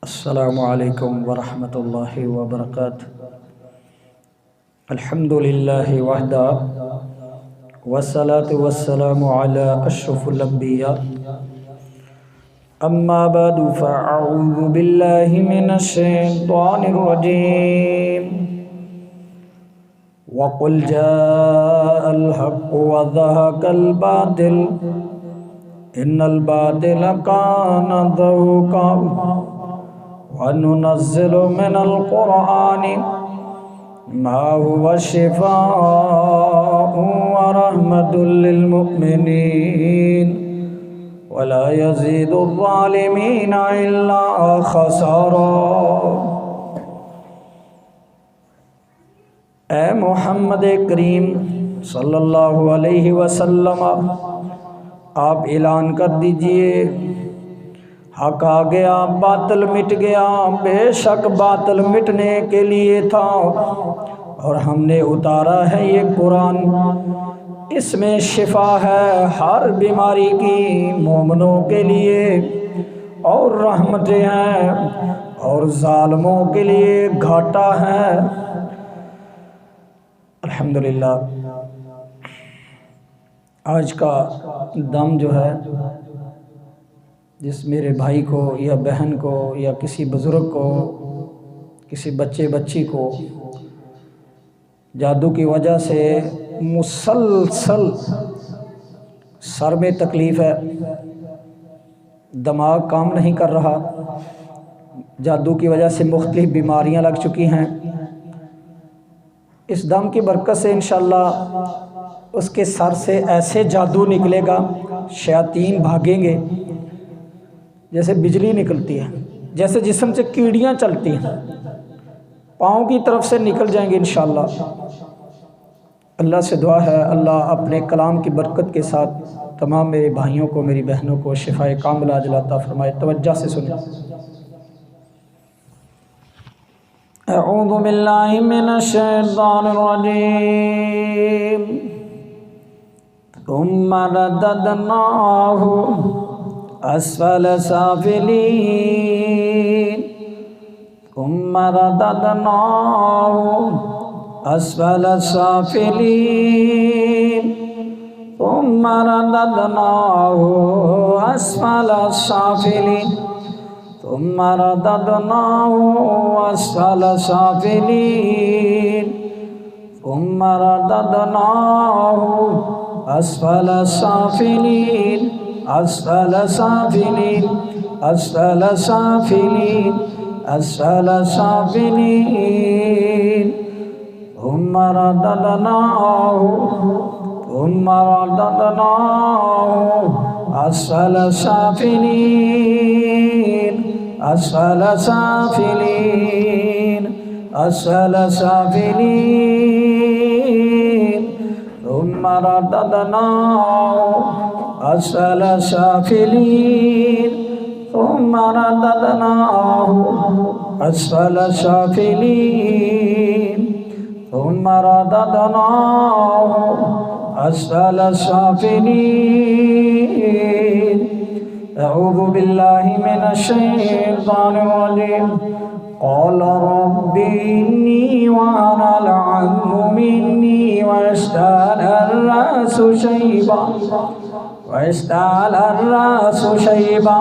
السلام علیکم ورحمۃ اللہ وبرکاتہ۔ الحمد للہ وحدہ والصلاة والسلام علی اشرف الانبیاء، اما بعد فاعوذ باللہ من الشیطان الرجیم، وقل جاء الحق وزهق الباطل ان الباطل کان زہوقا وَنُنَزِّلُ مِنَ الْقُرْآنِ مَا هُوَ شِفَاءٌ وَرَحْمَةٌ لِّلْمُؤْمِنِينَ وَلَا يَزِيدُ الظَّالِمِينَ إِلَّا خَسَارًا۔ اے محمد کریم صلی اللہ علیہ وسلم، آپ اعلان کر دیجئے حق آ گیا، باطل مٹ گیا۔ بے شک باطل مٹنے کے لیے تھا اور ہم نے اتارا ہے یہ قرآن، اس میں شفا ہے ہر بیماری کی مومنوں کے لیے، اور رحمتیں ہیں اور ظالموں کے لیے گھاٹا ہے۔ الحمدللہ آج کا دم جو ہے، جس میرے بھائی کو یا بہن کو یا کسی بزرگ کو، کسی بچے بچی کو جادو کی وجہ سے مسلسل سر میں تکلیف ہے، دماغ کام نہیں کر رہا، جادو کی وجہ سے مختلف بیماریاں لگ چکی ہیں، اس دم کی برکت سے انشاءاللہ اس کے سر سے ایسے جادو نکلے گا، شیاطین بھاگیں گے جیسے بجلی نکلتی ہے، جیسے جسم سے کیڑیاں چلتی ہیں، پاؤں کی طرف سے نکل جائیں گے انشاءاللہ۔ اللہ سے دعا ہے اللہ اپنے کلام کی برکت کے ساتھ تمام میرے بھائیوں کو، میری بہنوں کو شفاء کاملہ عاجلہ عطا فرمائے۔ توجہ سے سنیں۔ اعوذ باللہ من الشیطان الرجیم، ثم رددناہ اسفل سافلین، ثم رددناہ اسفل سافلین، ثم رددناہ اسفل سافلین، ثم رددناہ اسفل سافلین، ثم رددناہ اسفل سافلین، اسفل سافلین، اسفل سافلین، اسفل سافلین، ثم رددناہ اسفل سافلین، اسفل سافلین، اسفل سافلین، ثم رددناہ اسفل سافلین، ثم رددناہ اسفل سافلین، ثم رددناہ اسفل سافلین۔ اعوذ باللہ من الشیطان الرجیم، قال رب انی وأنا العظم منی واشتعل الراس شیبا، واشتعل الراس شیبا،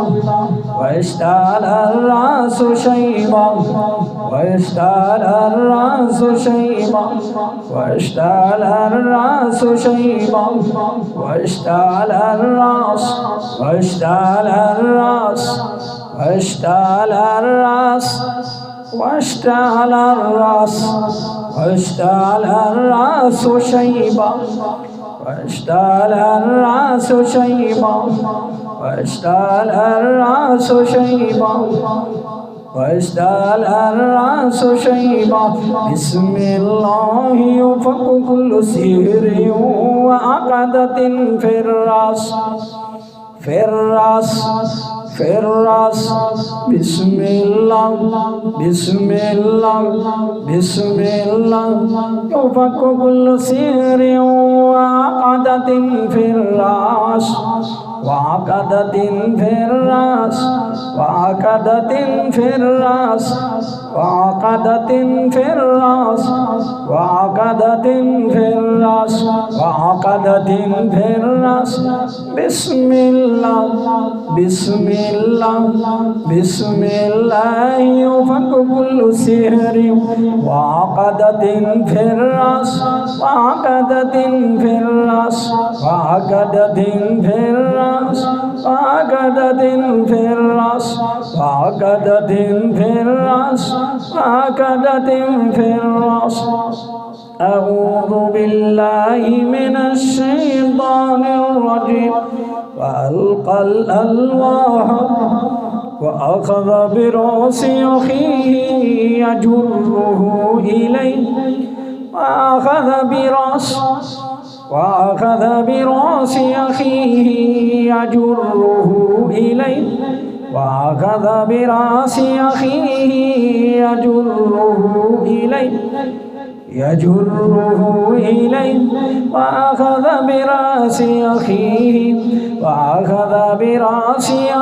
واشتعل الراس شیبا، واشتعل الراس شیبا، واشتعل الراس شیبا، واشتعل الراس، واشتعل الراس، واشتعل الراس، واشتعل الراس، واشتعل الراس شیبا، واشتعل الراس شیبا، واشتعل الراس شیبا، واشتعل الراس شیبا۔ بسم اللہ یفک کل سحر وعقدۃ فی الراس، فی الراس، فی الراس۔ بسم اللہ، بسم اللہ، بسم اللہ یفک کل سحر وعقدۃ فی الراس، وعقدة في الراس وعقدة في الراس وعقدة في الراس وعقدة في الراس وعقدة في الراس بسم الله بسم الله بسم الله يفك كل سحر وعقدة في الراس وعقدة في الراس وعقدة في الراس وعقدة في الراس وعقدة في الراس وعقدة في الراس أعوذ بالله من الشيطان الرجيم وألقى الألواح وأخذ برأس أخيه يجره إليه وأخذ برأس أخيه يجره إليه وأخذ برأس أخيه يجره إليه وأخذ برأس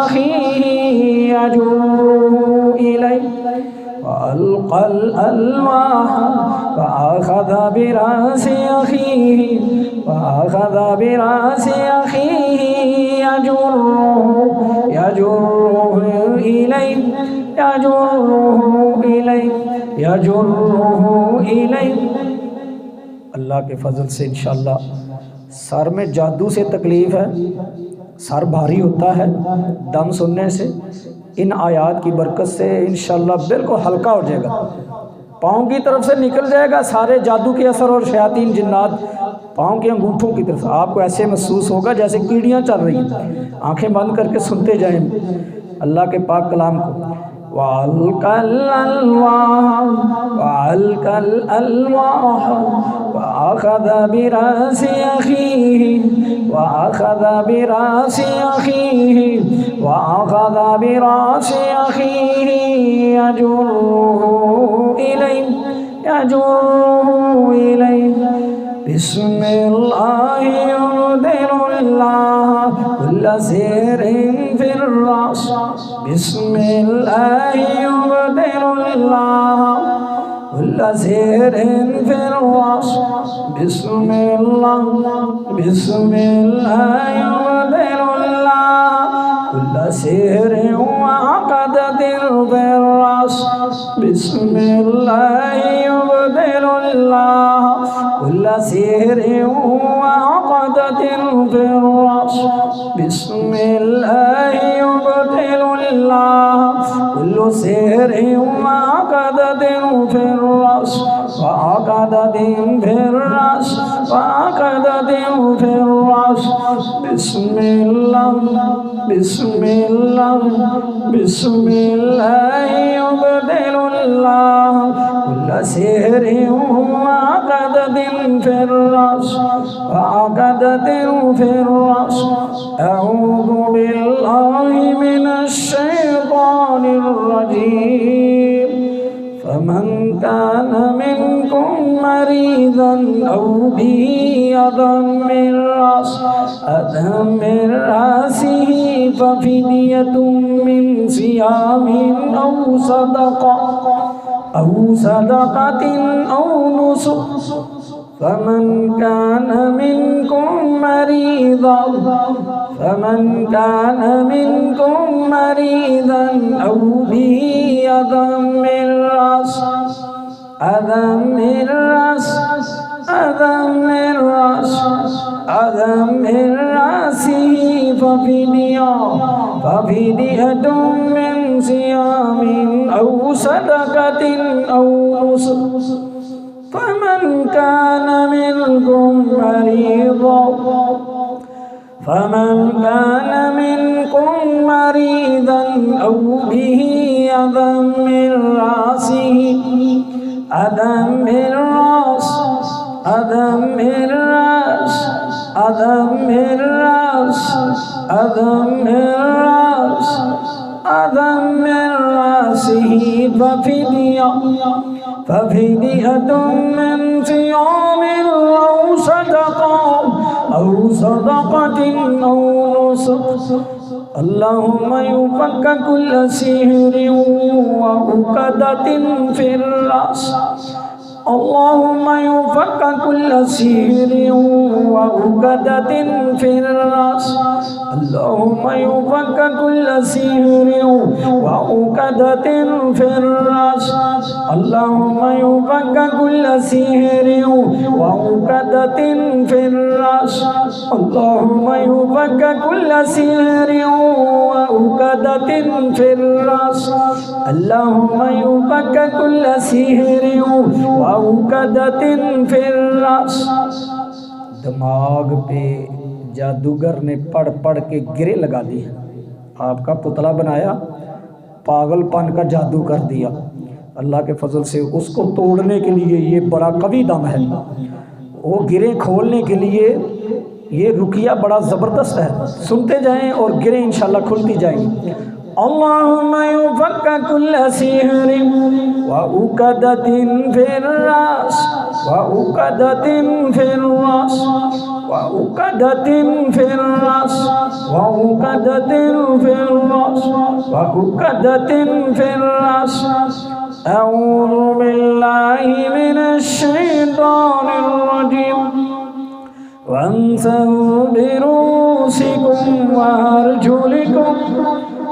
أخيه يجره إليه وألقى الألواح وأخذ برأس أخيه يجره إليه اللہ کے فضل سے انشاءاللہ سر میں جادو سے تکلیف ہے، سر بھاری ہوتا ہے دم سننے سے، ان آیات کی برکت سے انشاءاللہ بالکل ہلکا ہو جائے گا، پاؤں کی طرف سے نکل جائے گا سارے جادو کے اثر اور شیاطین جنات پاؤں کے انگوٹھوں کی طرف آپ کو ایسے محسوس ہوگا جیسے کیڑیاں چل رہی ہیں، آنکھیں بند کر کے سنتے جائیں اللہ کے پاک کلام کو۔ وَأَلْقَى الْأَلْوَاحَ وَأَخَذَ بِرَأْسِ أَخِيهِ يجره إليه بسم الله يبدل الله كل سحر في الراس بسم الله يبدل الله كل سحر في الراس بسم الله يبدل الله كل سحر وعقدة في الراس بسم الله يبدل الله كل سحر وعقدة في الراس بسم الله يبدل الله كل سحر وعقدة في الراس وعقدة في الراس بسم الله يبدل الله كل سحر وعقدة في الراس أعوذ بالله من الشيطان الرجيم فمن كان منكم مريضا أو به أذى من رأسه ففدية من صيام أو صدقة أو نسك فمن كان منكم مريضا أو به أذى من رأسه ففدية من صيام أو صدقة أو نسك فمن كان منكم مريضا أو به أذى من رأسه ففدية من صيام أو أو صدقة أو نسك اللهم يفك كل سحر وعقدة في الراس اللهم يفك كل سحر وعقدة في الراس اللهم يفك كل سحر وعقدة في الراس اللهم يفك كل سحر وعقدة في الراس اللهم يفك كل سحر وعقدة في الراس اللهم يفك كل سحر وعقدة في الراس دماغ پہ جادوگر نے پڑھ پڑھ کے گرے لگا دی، آپ کا پتلا بنایا، پاگل پن کا جادو کر دیا۔ اللہ کے فضل سے اس کو توڑنے کے لیے یہ بڑا قوی دم ہے، وہ گرے کھولنے کے لیے یہ رقیہ بڑا زبردست ہے، سنتے جائیں اور گرے انشاءاللہ کھلتی جائیں گی۔ اللهم يفك كل سحر وعقدة في الراس وعقدة في الراس وعقدة في الراس وعقدة في الراس وعقدة في الراس أعوذ بالله من الشيطان الرجيم وامسحوا برؤوسكم وأرجلكم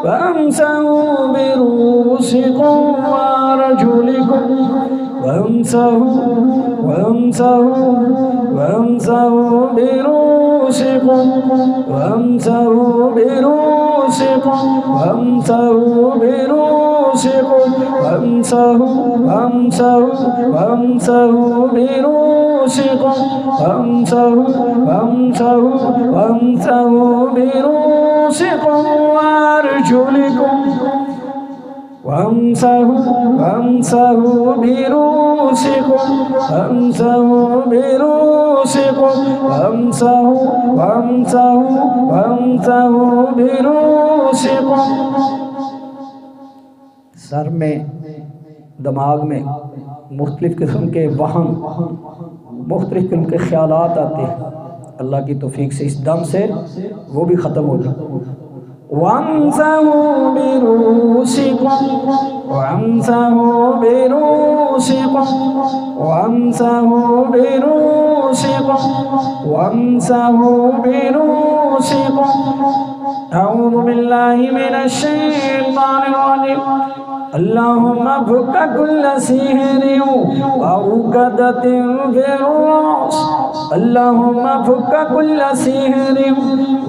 وامسحوا برؤوسكم وأرجلكم وامسحوا برؤوسكم وامسحوا برؤوسكم وامسحوا برؤوسكم وامسحوا برؤوسكم وامسحوا برؤوسكم وأرجلكم وامسحوا برؤوسكم وامسحوا برؤوسكم۔ سر میں، دماغ میں مختلف قسم کے وہم، مختلف قسم کے خیالات آتے ہیں، اللہ کی توفیق سے اس دم سے وہ بھی ختم ہو جائے۔ وامسحوا برؤوسكم وامسحوا برؤوسكم وامسحوا برؤوسكم وامسحوا برؤوسكم أعوذ بالله من الشيطان الرجيم اللهم فك كل سحر وعقدة في الراس اللهم فك كل سحر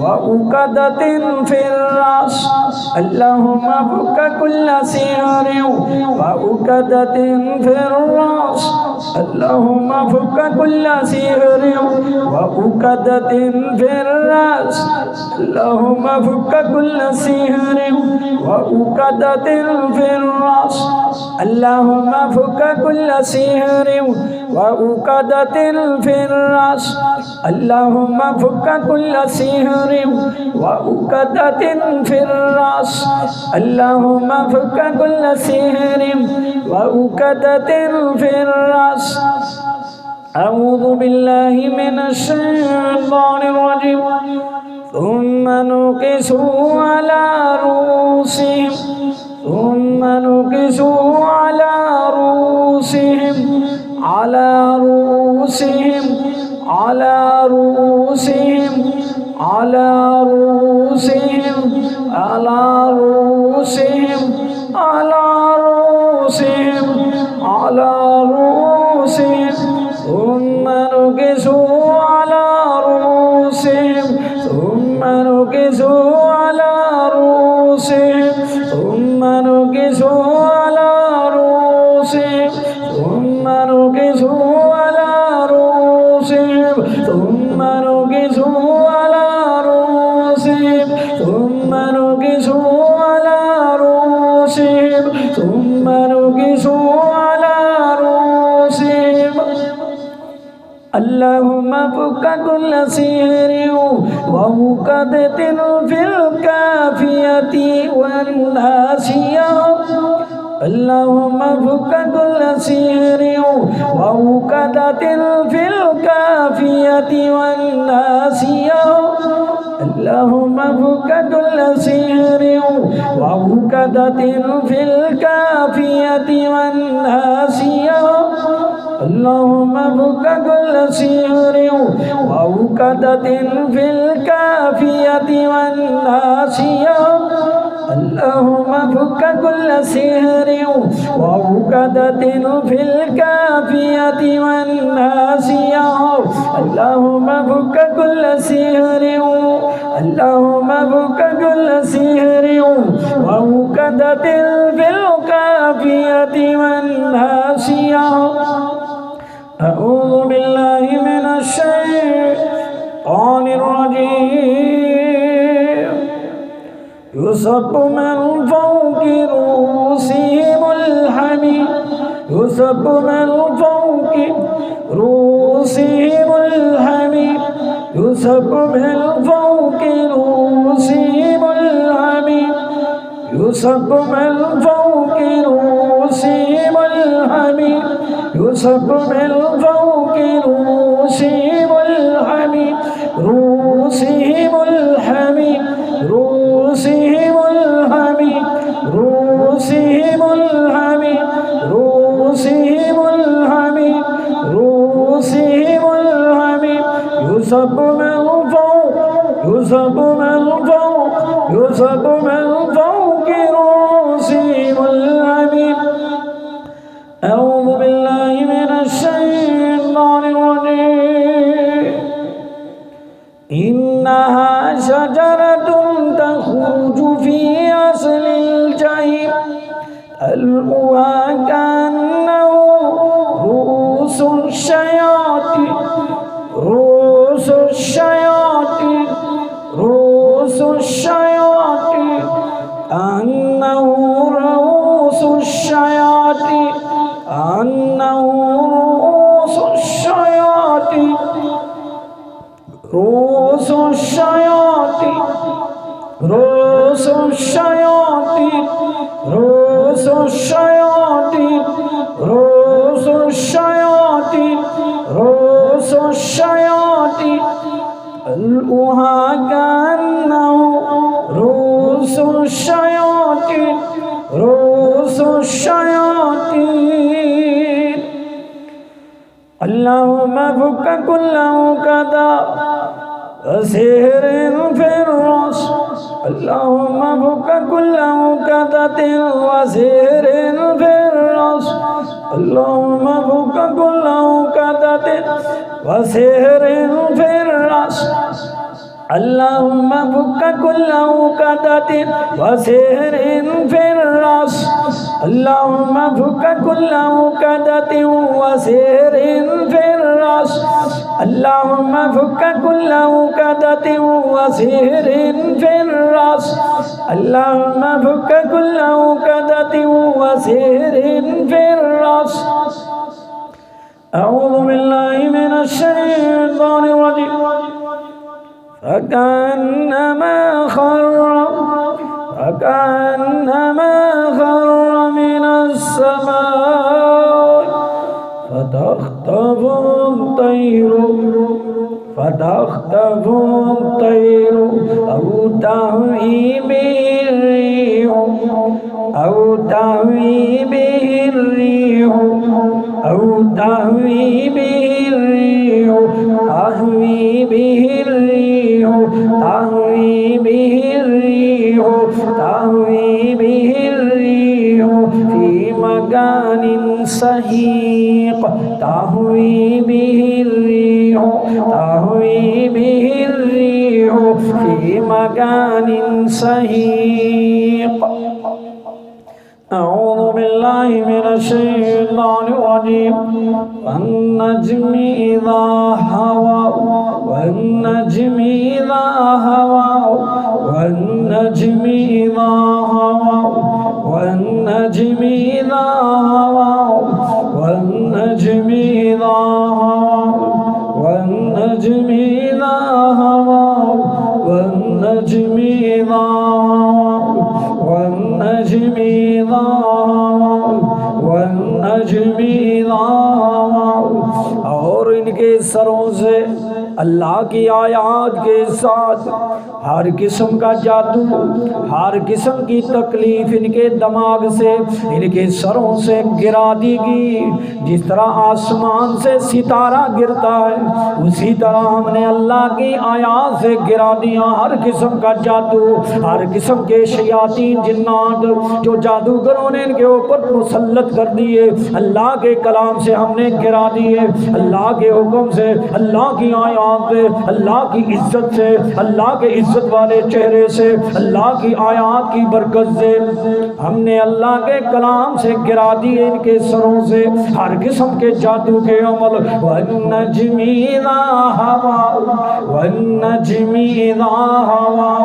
وعقدة في الراس اللهم فك كل سحر وعقدة في الراس اللهم فك كل سحر وعقدة في الراس اللهم فك كل سحر وعقدة في الراس اللهم فك كل سحر وعقدة في الراس اللهم فك كل سحر وعقدة في الراس اللهم فك كل سحر وعقدة في الراس أعوذ بالله من الشيطان الرجيم ثم نكسوا على رؤوسهم ثم نكسوا على رؤوسهم على رؤوسهم على رؤوسهم على رؤوسهم على رؤوسهم على رؤوسهم على رؤوسهم ثم نكسوا على رؤوسهم ثم نكسوا على رؤوسهم ثم نكسوا على رؤوسهم ثم نكسوا على رؤوسهم ثم نكسوا على رؤوسهم ثم نكسوا على رؤوسهم ثم نكسوا على رؤوسهم اللهم فك كل سحر وعقدة في الكافية والناسية اللهم فك كل سحر وعقدة في الكافية والناسية اللهم فك كل سحر وعقدة في الكافية والناسية اللهم فك كل سحر وعقدة في الكافية والناسية اللهم فك كل سحر وعقدة في الكافية والناسية اللهم فك كل سحر اللهم فك كل سحر وعقدة في الكافية والناسية أعوذ بالله من الشيطان الرجيم يصب من فوق رؤوسهم الحميم يصب من فوق رؤوسهم الحميم يصب من فوق رؤوسهم الحميم يصب من فوق رؤوسهم الحميم يصب من فوق رؤوسهم الحميم رؤوسهم الحميم رؤوسهم الحميم رؤوسهم الحميم رؤوسهم الحميم رؤوسهم الحميم يصب من فوق يصب من فوق يصب من فوق رؤوسهم الحميم أعوذ بالله من الشيطان الرجيم إنها شجرة تخرج في أصل الجحيم طلعها كأنه رؤوس الشياطين رؤوس الشياطين رؤوس الشياطين كأنه رؤوس الشياطين كأنه رؤوس الشياطين رؤوس الشياطين رؤوس الشياطين رؤوس الشياطين رؤوس الشياطين رؤوس الشياطين طلعها كأنه رؤوس الشياطين رؤوس الشياطين اللهم فك كل عقدة وسحر في الراس اللهم فك كل عقدة وسحر في الراس اللهم فك كل عقدة وسحر في الراس اللهم فك كل عقدة وسحر في الراس اللهم فك كل عقدة وسحر في الراس اللهم فك كل عقدة وسحر في الراس اللهم فك كل عقدة وسحر في الراس أعوذ بالله من الشيطان الرجيم فكأنما خر من السماء فتخطف الطير أو تهوي به الريح أو تهوي به الريح أو تهوي به الريح تهوي به الريح تهوي به الريح تهوي به الريح في مكان سحيق تهوي به الريح تهوي به الريح في مكان سحيق أعوذ بالله من الشيطان الرجيم والنجم إذا هوى والنجم إذا هوى والنجم إذا هوى والنجم إذا هوى والنجم إذا هوى والنجم إذا هوى والنجم إذا هوى والنجم إذا هوى والنجم اذا هوى، اور ان کے سروں سے اللہ کی آیات کے ساتھ ہر قسم کا جادو، ہر قسم کی تکلیف ان کے دماغ سے، ان کے سروں سے گرا دی گئی۔ جس طرح آسمان سے ستارہ گرتا ہے اسی طرح ہم نے اللہ کی آیات سے گرا دیا ہر قسم کا جادو، ہر قسم کے شیاطین جنات جو جادوگروں نے ان کے اوپر مسلط کر دیے، اللہ کے کلام سے ہم نے گرا دیے، اللہ کے حکم سے، اللہ کی آیات سے، اللہ کی عزت سے، اللہ کے عزت والے چہرے سے، اللہ کی آیات کی برکت سے ہم نے اللہ کے کلام سے گرا دیے ان کے سروں سے ہر قسم کے جادو کے عمل۔ والنجم اذا هوى، والنجم اذا هوى،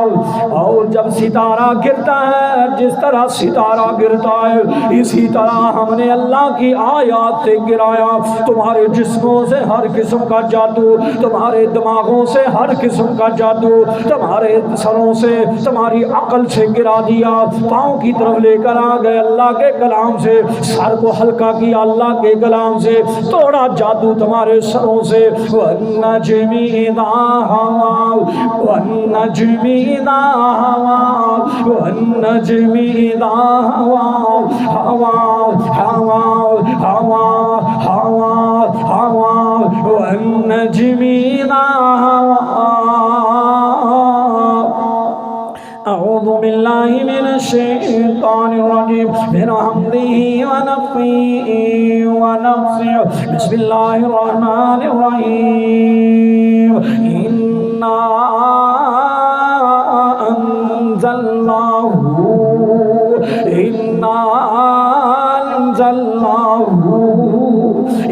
اور جب ستارہ گرتا ہے جس طرح ستارہ گرتا ہے اسی طرح ہم نے اللہ کی آیات سے گرایا تمہارے جسموں سے ہر قسم کا جادو، تمہارے دماغوں سے ہر قسم کا جادو، تمہارے سروں سے، تمہاری عقل سے گرا دیا، پاؤں کی طرف لے کر آ گئے اللہ کے کلام سے، سر کو ہلکا کیا اللہ کے کلام سے، توڑا جادو تمہارے سروں سے۔ والنجم اذا هوى، والنجم اذا هوى، والنجم اذا هوى، هوى هوى هوى هوى هوى، والنجم اذا هوى۔ اعوذ باللہ من الشیطان الرجیم من حملہ ونفخہ ونفثہ، بسم اللہ الرحمن الرحیم۔ انا انزلناہ، انا انزلناہ،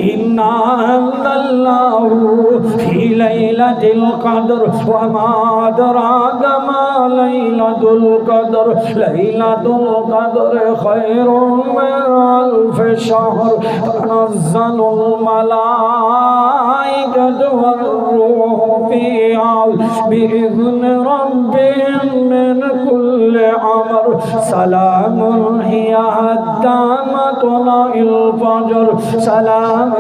انا انزلناہ فی لیلۃ القدر وما ادراک ما لیلۃ القدر، لیلۃ القدر خیر من الف شہر، تنزل الملائکۃ والروح فیہا بإذن ربهم من کل امر، سلام ہی حتی مطلع الفجر، سلام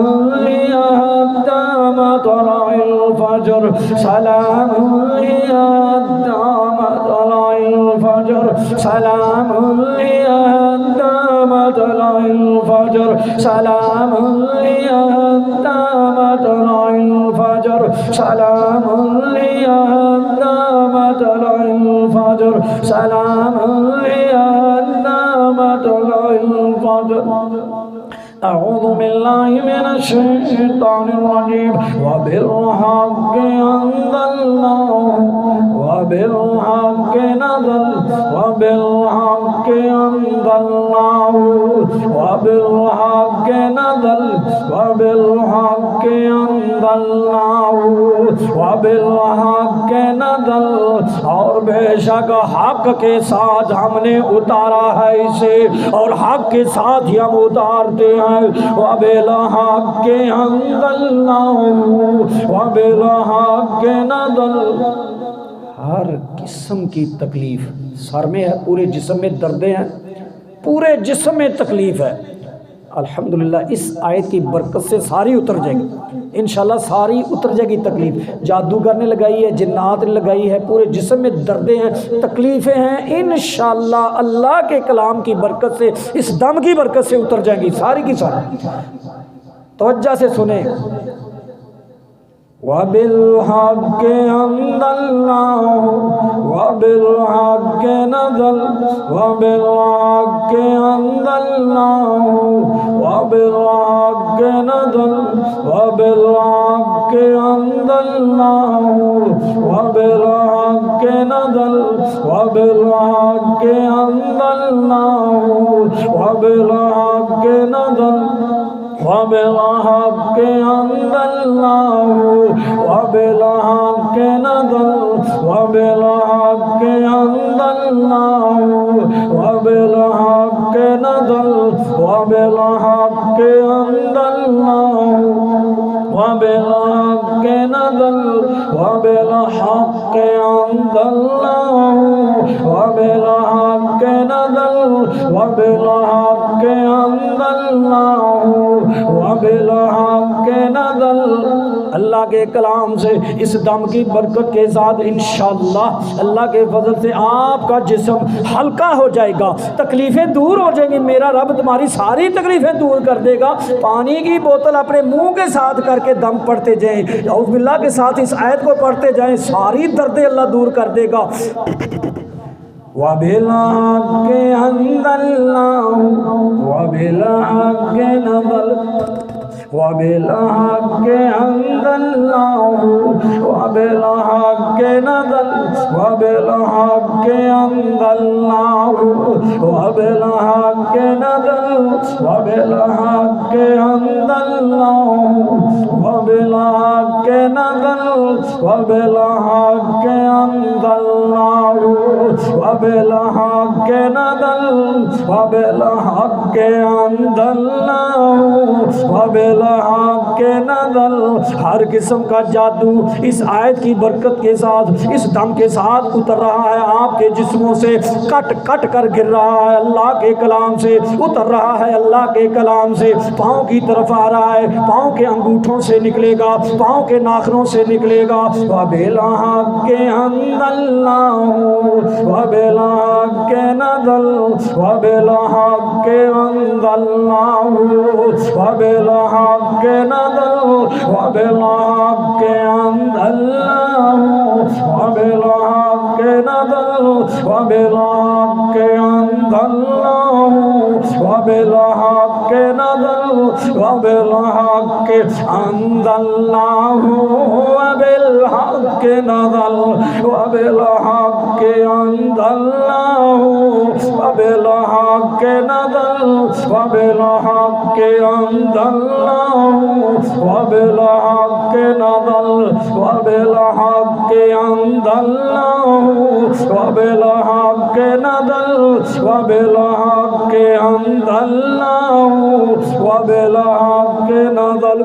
ہی حتی مطلع الفجر، سلام ہی حتی مطلع الفجر، سلام ہی حتی مطلع الفجر، سلام ہی حتی مطلع الفجر، سلام ہی حتی مطلع الفجر، سلام ہی حتی مطلع الفجر۔ اعوذ باللہ من الشیطان الرجیم۔ وبالحق انزلناہ وبالحق نزل وبالحق انزلناہ وبالحق نزل وبالحق انزلناہ وبالحق نزل، اور بے شک حق کے ساتھ ہم نے اتارا ہے اسے اور حق کے ساتھ ہی ہم اتارتے ہیں۔ وبالحق انزلناہ وبالحق نزل، ہر قسم کی تکلیف سر میں ہے، پورے جسم میں دردیں ہیں، پورے جسم میں تکلیف ہے، الحمدللہ اس آیت کی برکت سے ساری اتر جائے گی انشاءاللہ، ساری اتر جائے گی تکلیف۔ جادوگر نے لگائی ہے، جنات نے لگائی ہے، پورے جسم میں دردیں ہیں، تکلیفیں ہیں، انشاءاللہ اللہ کے کلام کی برکت سے، اس دم کی برکت سے اتر جائیں گی ساری کی ساری۔ توجہ سے سنیں۔ وبالحق انزلناہ وبالحق نزل وبالحق انزلناہ وبالحق نزل وبالحق انزلناہ وبالحق نزل وبالحق انزلناہ وبالحق نزل وبالحق انزلناہ وبالحق نزل وبالحق انزلناہ وبالحق نزل وبالحق انزلناہ وبالحق نزل وبالحق انزلناہ وبالحق نزل وبالحق انزلناه وبالحق نزل۔ اللہ کے کلام سے اس دم کی برکت کے ساتھ انشاءاللہ اللہ کے فضل سے آپ کا جسم ہلکا ہو جائے گا، تکلیفیں دور ہو جائیں گی، میرا رب تمہاری ساری تکلیفیں دور کر دے گا۔ پانی کی بوتل اپنے منہ کے ساتھ کر کے دم پڑھتے جائیں، اعوذ باللہ کے ساتھ اس آیت کو پڑھتے جائیں، ساری دردیں اللہ دور کر دے گا۔ وَبِالْحَقِّ أَنزَلْنَاهُ وَبِالْحَقِّ نَزَلَ وَبِالْحَقِّ أَنزَلْنَاهُ وَبِالْحَقِّ نَزَلَ وَبِالْحَقِّ أَنزَلْنَاهُ وَبِالْحَقِّ نَزَلَ وَبِالْحَقِّ أَنزَلْنَاهُ وَبِالْحَقِّ نَزَلَ وَبِالْحَقِّ أَنزَلْنَاهُ وَبِالْحَقِّ نَزَلَ وَبِالْحَقِّ أَنزَلْنَاهُ وَبِالْحَقِّ نَزَلَ۔ ہر قسم کا جادو اس آیت کی برکت کے ساتھ، اس دم کے ساتھ اتر رہا ہے، آپ کے جسموں سے کٹ کٹ کر گر رہا ہے، اللہ کے کلام سے اتر رہا ہے، اللہ کے کلام سے پاؤں کی طرف آ رہا ہے، پاؤں کے انگوٹھوں سے نکلے گا، پاؤں کے ناخنوں سے نکلے گا۔ وَبِالْحَقِّ أَنزَلْنَاهُ وَبِالْحَقِّ نَزَلَ وَبِالْحَقِّ أَنزَلْنَاهُ وَبِالْحَقِّ نَزَلَ وَبِالْحَقِّ أَنزَلْنَاهُ وَبِالْحَقِّ نَزَلَ وَبِالْحَقِّ أَنزَلْنَاهُ وَبِالْحَقِّ نَزَلَ وَبِالْحَقِّ أَنزَلْنَاهُ وَبِالْحَقِّ نَزَلَ وَبِالْحَقِّ أَنزَلْنَاهُ وَبِالْحَقِّ نَزَلَ وَبِالْحَقِّ أَنزَلْنَاهُ وَبِالْحَقِّ نَزَلَ وَبِالْحَقِّ أَنزَلْنَاهُ وَبِالْحَقِّ نَزَلَ وَبِالْحَقِّ أَنزَلْنَاهُ وَبِالْحَقِّ نَزَلَ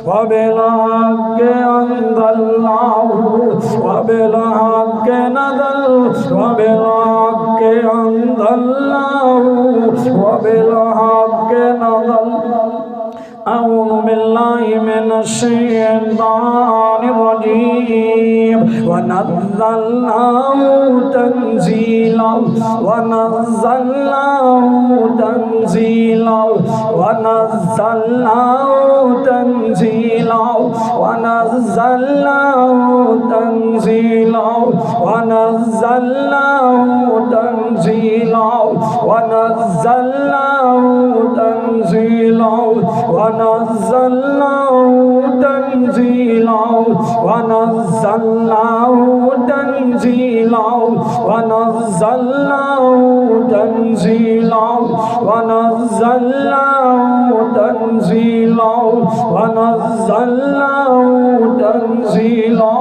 وَبِالْحَقِّ أَنزَلْنَاهُ وَبِالْحَقِّ نَزَلَ وَبِالْحَقِّ أَنزَلْنَاهُ وَبِالْحَقِّ نَزَلَ۔ أعوذ بالله من الشيطان الرجيم ونزلناه تنزيلا ونزلناه تنزيلا ونزلناه تنزيلا ونزلناه تنزيلا ونزلناه تنزيلا ونزلناه تنزيلا ونزلناه تنزيلا ونزلناه تنزيلا ونزلناه تنزيلا ونزلناه تنزيلا ونزلناه تنزيلا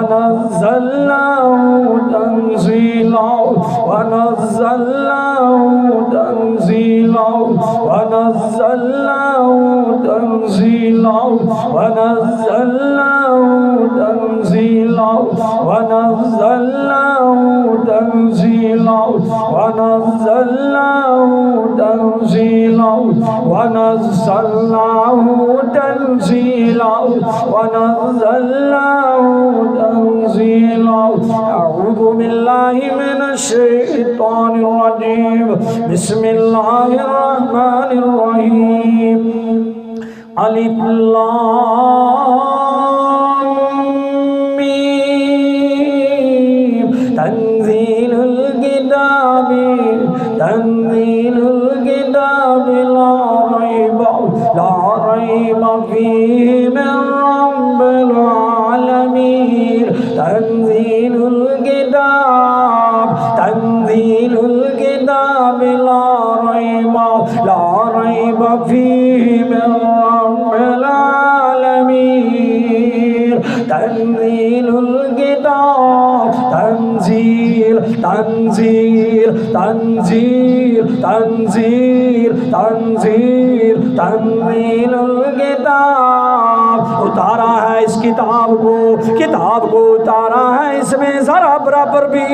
ونزلناه تنزيلا ونزلناه تنزيلا ونزلناه تنزيلا ونزلناه تنزيلا ونزلناه تنزيلا ونزلناه تنزيلا ونزلناه تنزيلا ونزلناه تنزيلا۔ أعوذ بالله من الشيطان الرجيم، بسم الله الرحمن الرحيم۔ الف لام میم، تنزيل الكتاب تنزيل الكتاب لا ريب فيه من رب العالمين۔ تنزيل الكتاب تنزيل الكتاب لا ريب فيه من رب العالمين۔ تنزيل الكتاب تنزيل تنزيل تنزيل تنزيل تنزيل تنزيل الكتاب اتارا ہے اس کتاب کو اتارا ہے، اس میں ذرا برابر بھی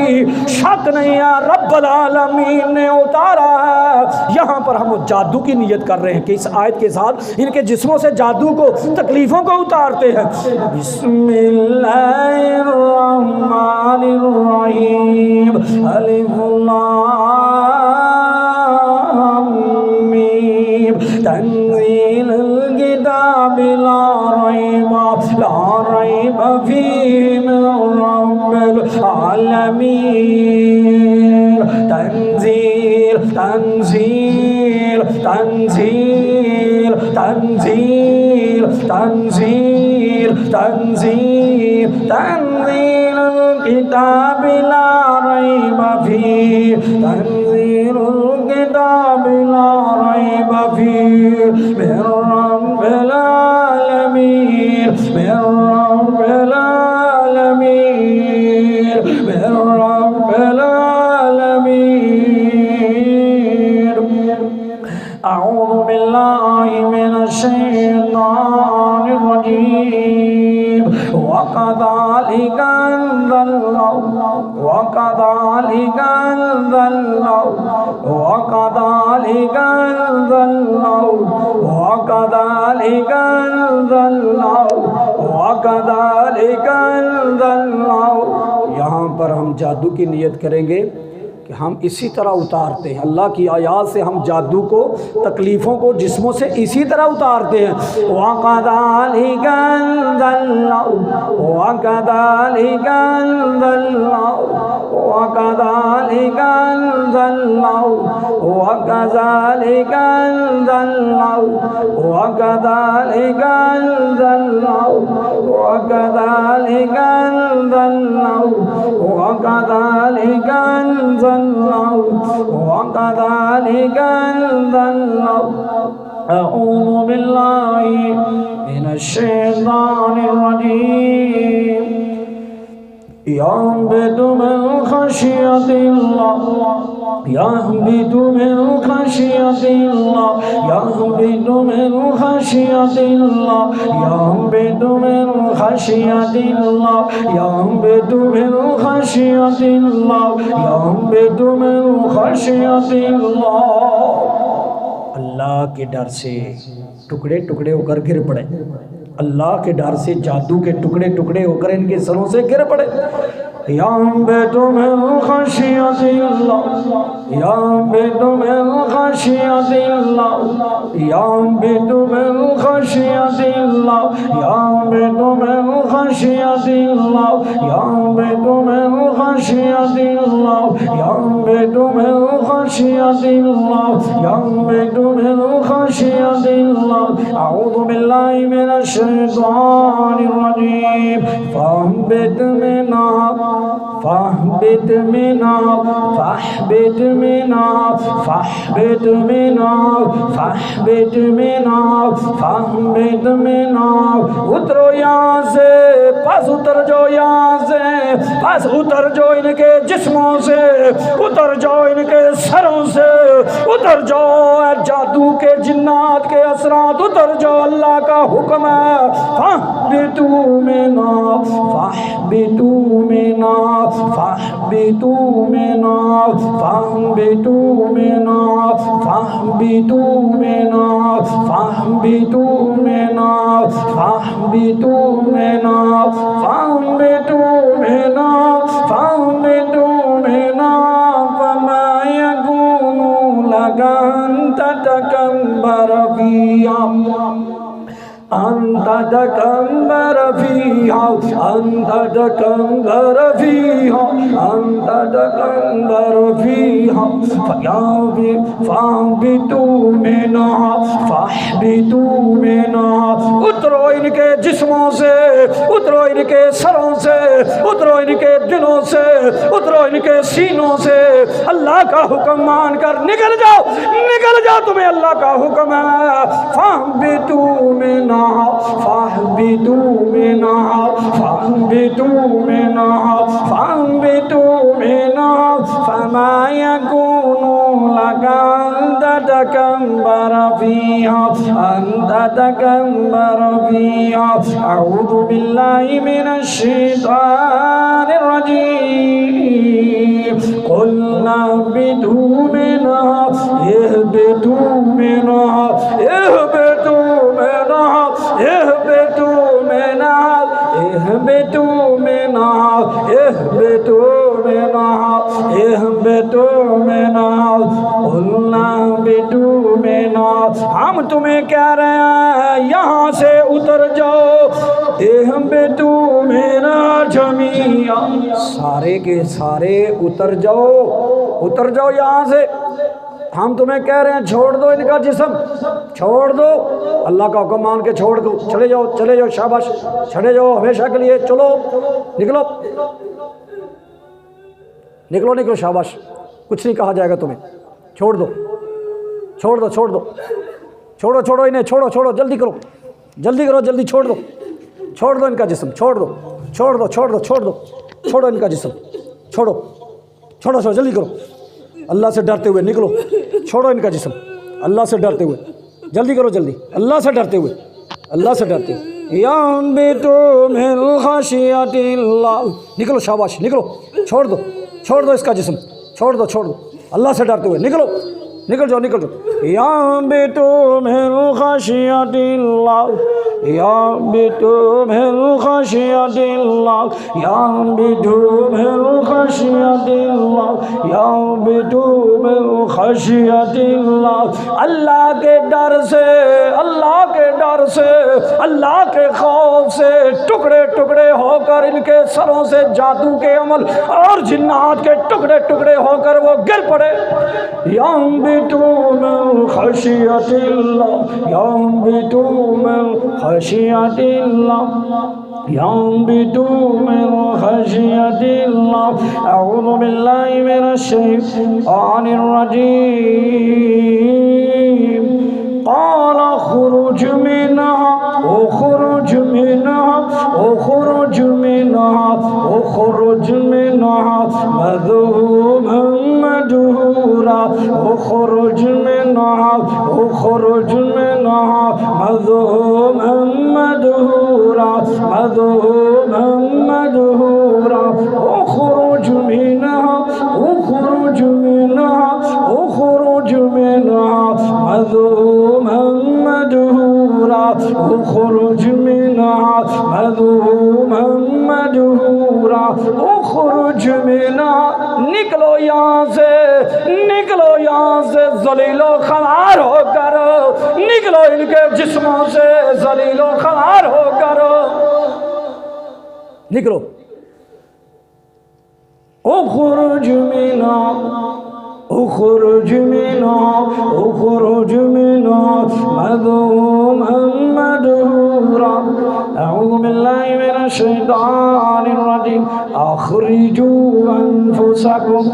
شک نہیں ہے، رب العالمین نے اتارا ہے۔ یہاں پر ہم جادو کی نیت کر رہے ہیں کہ اس آیت کے ساتھ ان کے جسموں سے جادو کو، تکلیفوں کو اتارتے ہیں۔ بسم اللہ الرحمن الرحیم، الف لام میم، تنزیل الکتاب لا ریب فیہ من رب العالمین۔ تنزیل تنزیل تنزیل تنزیل تنزیل تنزیل تنزیل الکتاب لا ریب فیہ، تنزیل الکتاب لا ریب فیہ من رب العالمین، من رب العالمین، من رب العالمین۔ اعوذ باللہ من الشیطان الرجیم، وَكَذَلِكَ أَنزَلْنَا وَكَذَلِكَ أَنزَلْنَا وَكَذَلِكَ أَنزَلْنَا وَكَذَلِكَ أَنزَلْنَا وَكَذَلِكَ أَنزَلْنَا۔ یہاں پر ہم جادو کی نیت کریں گے کہ ہم اسی طرح اتارتے ہیں، اللہ کی آیات سے ہم جادو کو، تکلیفوں کو جسموں سے اسی طرح اتارتے ہیں۔ وَقَذَلِكَ أَنزَلْنَا وَقَذَلِكَ أَنزَلْنَا وَقَذَلِكَ أَنزَلْنَا وَقَذَلِكَ أَنزَلْنَا وَقَذَلِكَ أَنزَلْنَا وَقَذَلِكَ أَنزَلْنَا وَقَذَلِكَ أَنزَلْنَا وَكَذَلِكَ أَنزَلْنَا۔ أعوذ باللہ من الشیطان الرجیم، يهبط من خشية الله، يهبط من خشية الله، يهبط من خشية الله، يهبط من خشية الله، يهبط من خشية الله، يهبط من خشية الله۔ اللہ کے ڈر سے ٹکڑے ٹکڑے ہو کر گر پڑے، اللہ کے ڈر سے جادو کے ٹکڑے ٹکڑے ہو کر ان کے سروں سے گر پڑے۔ يهبط من خشية الله، يهبط من خشية الله، يهبط من خشية الله، يهبط من خشية الله، يهبط من خشية الله، يهبط من خشية الله، يهبط من خشية الله۔ أعوذ بالله من الشيطان الرجيم، فاهبط منا فاهبط منا فاهبط منا فاهبط منا فاهبط منا فاهبط منا۔ اترو یہاں سے، پس اتر جاؤ یہاں سے، پس اتر جاؤ ان کے جسموں سے، اتر جاؤ ان کے سروں سے، اتر جاؤ جادو کے، جنات کے اثرات، اتر جاؤ، اللہ کا حکم ہے۔ فاهبطوا منا فاهبطوا منا فاهبطوا منا فاهبطوا منا فاهبطوا منا فاهبطوا منا فاهبطوا منا فاهبطوا منا فاهبطوا منا فما يكون لك أن تتكبر فيها، أنت تكبر فيها، أنت تكبر فيها، أنت تكبر فيها، فاهبطوا منها فاهبطوا منها۔ اترو ان کے جسموں سے، اترو ان کے سروں سے، اترو ان کے دلوں سے، اترو ان کے سینوں سے، اللہ کا حکم مان کر نکل جاؤ، نکل निकल जाओ, तुम्हें अल्लाह का हुक्म है। फहबितू मिनहा फहबितू मिनहा फहबितू मिनहा फहबितू मिनहा फमा यकूनु लका अन तकब्बर फीहा अन तकब्बर फीहा अऊज़ु बिल्लाहि मिनश शैतानिर रजीम क़ुलना बिदू मिनहा इहबितू मिनहा इहबितू मिनहा इहबितू मिनहा इहबितू मिनहा इहबितू मिनहा इहबितू मिनहा क़ुलना बिदू मिनहा। हम तुम्हें कह रहे हैं यहाँ से उतर जाओ। इहबितू मिनहा जमीआ, सारे के सारे उतर जाओ यहाँ से। हम तुम्हें कह रहे हैं छोड़ दो इनका जिस्म, छोड़ दो, अल्लाह का हुक्म मान के छोड़ दो, चले जाओ, शाबाश, चले जाओ हमेशा के लिए, चलो निकलो निकलो निकलो, शाबाश, कुछ नहीं कहा जाएगा तुम्हें, छोड़ दो छोड़ो इन्हें, छोड़ो, जल्दी करो, जल्दी छोड़ दो इनका जिस्म, छोड़ दो इनका जिस्म, छोड़ो जल्दी करो, अल्लाह से डरते हुए निकलो, छोड़ो इनका जिस्म, अल्लाह से डरते हुए, जल्दी करो, अल्लाह से डरते हुए यंबितु मिन खशियतिल्लाह, निकलो, शाबाश, निकलो, छोड़ दो इसका जिस्म, छोड़ दो, अल्लाह से डरते हुए निकल जाओ। यंबितु मिन खशियतिल्लाह यंबितु मिन खशियतिल्लाह यंबितु मिन खशियतिल्लाह यंबितु मिन खशियतिल्लाह। अल्लाह के डर से, अल्लाह के खौफ से टुकड़े होकर इनके सरों से जादू के अमल और जिन्नात के टुकड़े होकर वो गिर पड़े। यंबितु मिन खशियतिल्लाह यंबितु मिन खशियतिल्लाह यंबितु मिन खशियतिल्लाह। अऊज़ु बिल्लाहि मिनश शैतानिर रजीम। क़ाल खुरुज मिनहा उखरुज मिनहा उखरुज मिनहा उखरुज मिनहा मज़मूमन मदहूरा उखरुज मिनहा उखरुज मिनहा मज़मूमन मदहूरा मज़मूमन मदहूरा उखरुज मिनहा उखरुज मिनहा उखरुज मिनहा मज़मूमन मदहूरा उखरुज मिनहा मज़मूमन मदहूरा उखरुज मिनहा। निकलो यहाँ से ज़लीलो ख़वार होकर, निकलो इनके जिस्मों से ज़लीलो ख़वार होकर निकलो। उखरुज मिनहा उखरुज मिनहा उखरुज मिनहा मज़मूमन मदहूरा। अऊज़ु बिल्लाहि मिनश शैतानिर रजीम। अखरिजू अनफुसकुम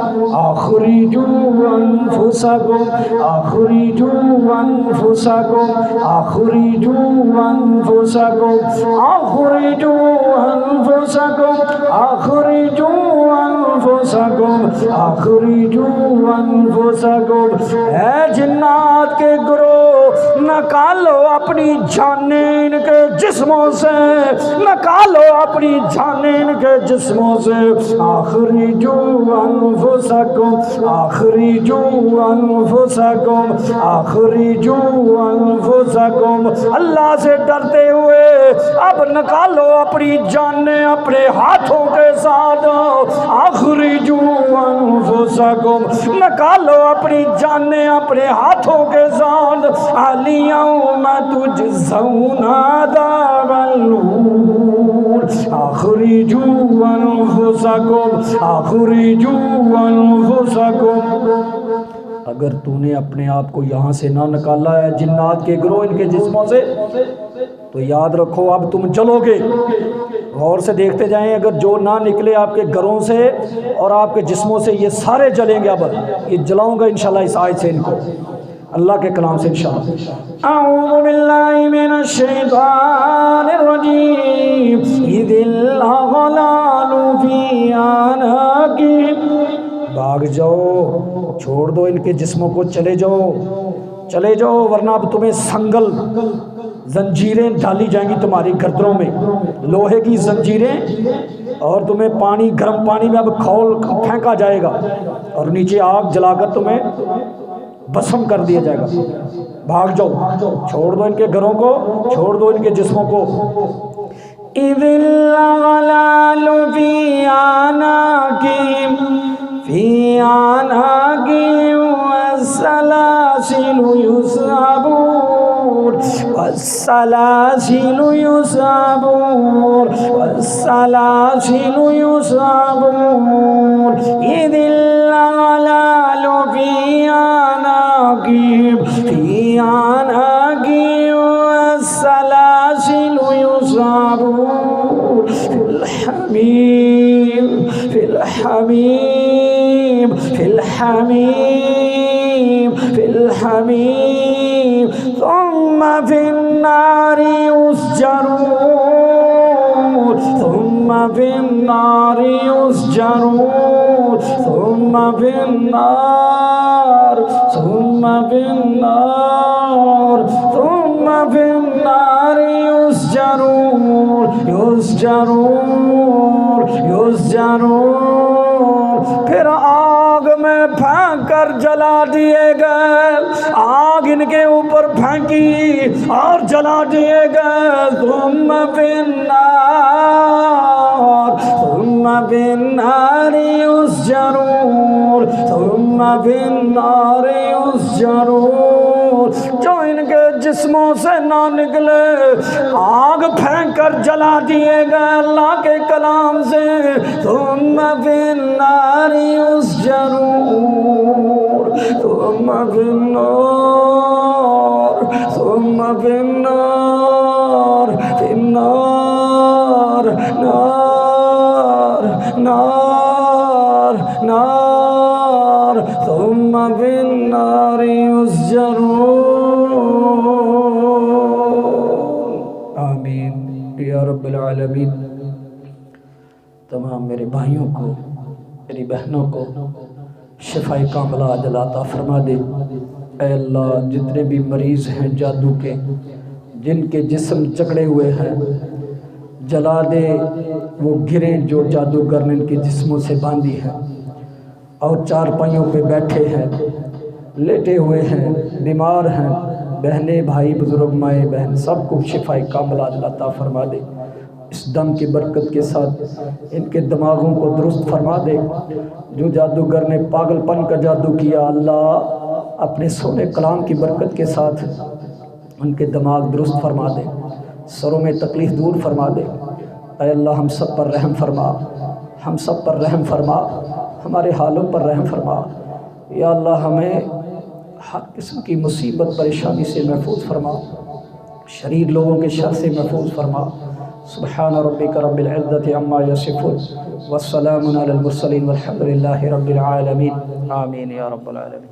अखरिजू अनफुसकुम अखरिजू अनफुसकुम अखरिजू अनफुसकुम अखरिजू अनफुसकुम अखरिजू अनफुसकुम अखरिजू अनफुसकुम। ऐ जिन्नात के गिरोह, निकालो अपनी जानें इनके जिस्मों से, निकालो अपनी जानें इनके जिस्मों से। अखरिजू अनफुसकुम अखरिजू अनफुसकुम अखरिजू अनफुसकुम। अल्लाह से डरते हुए अब निकालो अपनी जानें अपने हाथों के साथ। अखरिजू अनफुसकुम, निकालो अपनी जानें अपने हाथों के साथ। अलियौमा तुजज़ौना अज़ाबल हून। अखरिजू अनफुसकुम अखरिजू अनफुसकुम। अगर तूने अपने आप को यहाँ से ना निकाला है जिन्नात के गिरोह इनके जिस्मों से, तो याद रखो अब तुम जलोगे। गौर से देखते जाएं, अगर जो ना निकले आपके घरों से और आपके जिस्मों से, ये सारे जलेंगे। अब ये जलाऊंगा इंशाल्लाह इस आयत से इनको। اللہ کے کلام سے انشاءاللہ۔ اعوذ باللہ من الشیطان الرجیم اذ الاغلال فی اعناقہم، بھاگ جاؤ، چھوڑ دو ان کے جسموں کو، چلے جاؤ ورنہ اب تمہیں سنگل زنجیریں ڈالی جائیں گی تمہاری گردنوں میں، لوہے کی زنجیریں، اور تمہیں پانی، گرم پانی میں اب کھول پھینکا جائے گا اور نیچے آگ جلا کر تمہیں بھسم کر دیا جائے گا۔ بھاگ جاؤ، چھوڑ دو ان کے گھروں کو، چھوڑ دو ان کے جسموں کو۔ اِذِ الْأَغْلَالُ فِي أَعْنَاقِهِمْ وَالسَّلَاسِلُ يُسْحَبُونَ إِذِ الْأَغْلَالُ فِي أَعْنَاقِهِمْ وَالسَّلَاسِلُ يُسْحَبُونَ فِي الْحَمِيمِ ثُمَّ فِي النَّارِ يُسْجَرُونَ ثُمَّ فِي النَّارِ يُسْجَرُونَ، پھر آگ میں پھینک کر جلا دیے گئے، آگ ان کے اوپر پھینکی اور جلا دیے گئے۔ ثم فی النار یسجرون، جو ان کے جسموں سے نہ نکلے آگ پھینک کر جلا دیے گئے اللہ کے کلام سے۔ ثم فی النار یسجرون، ثم فی النار ثم فی النار یسجرون۔ آمین یا رب العالمین۔ تمام میرے بھائیوں کو، میری بہنوں کو شفاء کاملہ عاجلہ عطا فرما دے۔ اے اللہ، جتنے بھی مریض ہیں جادو کے، جن کے جسم جکڑے ہوئے ہیں، جلا دے وہ گھریں جو جادوگر نے ان کے جسموں سے باندھی ہیں، اور چار پائیوں پہ بیٹھے ہیں، لیٹے ہوئے ہیں، بیمار ہیں، بہنیں، بھائی، بزرگ، مائیں، بہن، سب کو شفاء کاملہ عاجلہ عطا فرما دے۔ اس دم کی برکت کے ساتھ ان کے دماغوں کو درست فرما دے۔ جو جادوگر نے پاگل پن کا جادو کیا، اللہ اپنے سونے کلام کی برکت کے ساتھ ان کے دماغ درست فرما دے، سروں میں تکلیف دور فرما دے۔ اے اللہ، ہم سب پر رحم فرما، ہم سب پر رحم فرما، ہمارے حالوں پر رحم فرما۔ یا اللہ، ہمیں ہر قسم کی مصیبت پریشانی سے محفوظ فرما، شریر لوگوں کے شر سے محفوظ فرما۔ سبحان ربک رب العزت عما یصفون والسلام علی المرسلین والحمد للہ رب العالمین۔ آمین یا رب العالمین۔